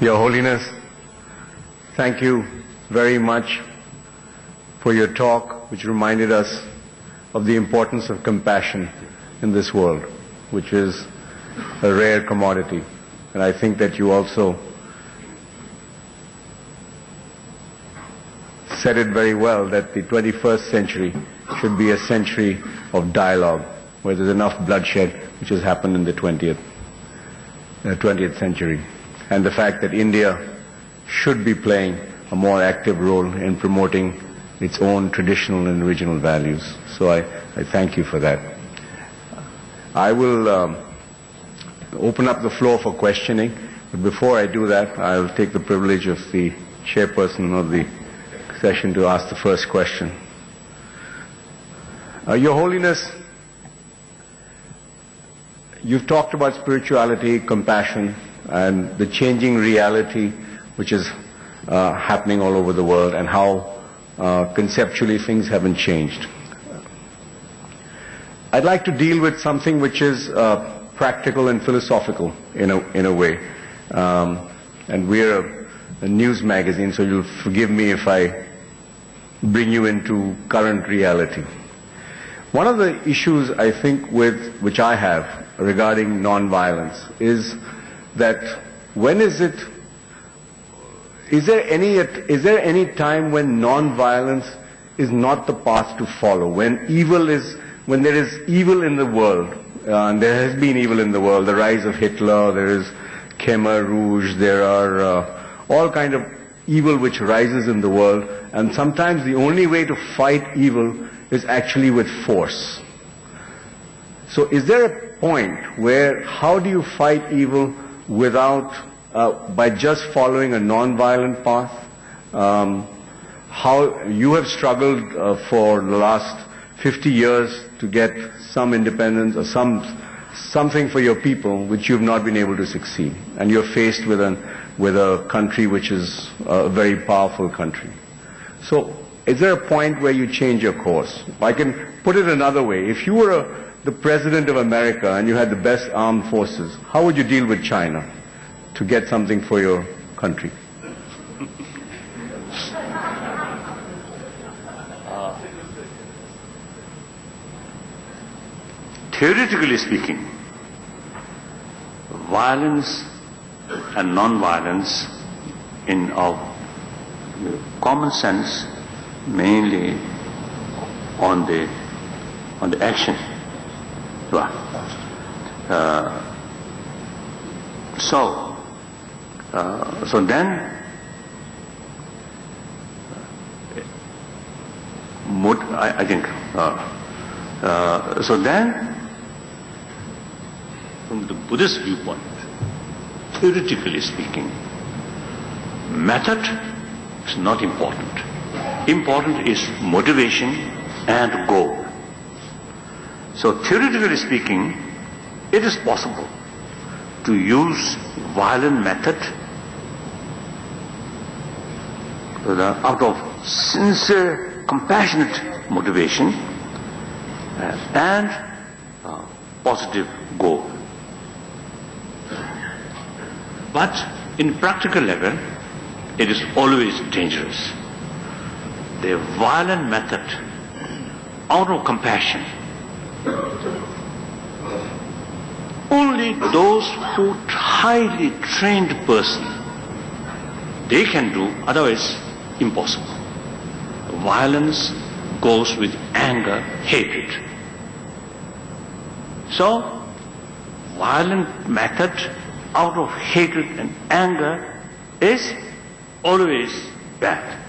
Your Holiness, thank you very much for your talk, which reminded us of the importance of compassion in this world, which is a rare commodity. And I think that you also said it very well, that the 21st century should be a century of dialogue, where there's enough bloodshed, which has happened in the 20th century. And the fact that India should be playing a more active role in promoting its own traditional and original values. So I thank you for that. I will open up the floor for questioning, but before I do that, I'll take the privilege of the chairperson of the session to ask the first question. Your Holiness, you've talked about spirituality, compassion, and the changing reality which is happening all over the world, and how conceptually things haven't changed. I'd like to deal with something which is practical and philosophical in a way. And we're a news magazine, so you'll forgive me if I bring you into current reality. One of the issues I think which I have regarding non-violence is that is there any time when non-violence is not the path to follow, when there is evil in the world, and there has been evil in the world, the rise of Hitler, there is Khmer Rouge, there are all kind of evil which rises in the world, and sometimes the only way to fight evil is actually with force. So is there a point where, how do you fight evil without, by just following a non-violent path? How you have struggled for the last 50 years to get some independence or something for your people, which you've not been able to succeed, and you're faced with a country which is a very powerful country. So is there a point where you change your course? I can put it another way. If you were the President of America and you had the best armed forces, how would you deal with China to get something for your country? Theoretically speaking, violence and non-violence in our common sense, mainly on the action. So then I think so then from the Buddhist viewpoint, theoretically speaking, method is not important. Important is motivation and goal. So theoretically speaking, it is possible to use violent method out of sincere, compassionate motivation and positive goal. But in practical level, it is always dangerous. The violent method out of compassion, only those who highly trained person, they can do, otherwise impossible. Violence goes with anger, hatred. So, violent method out of hatred and anger is always bad.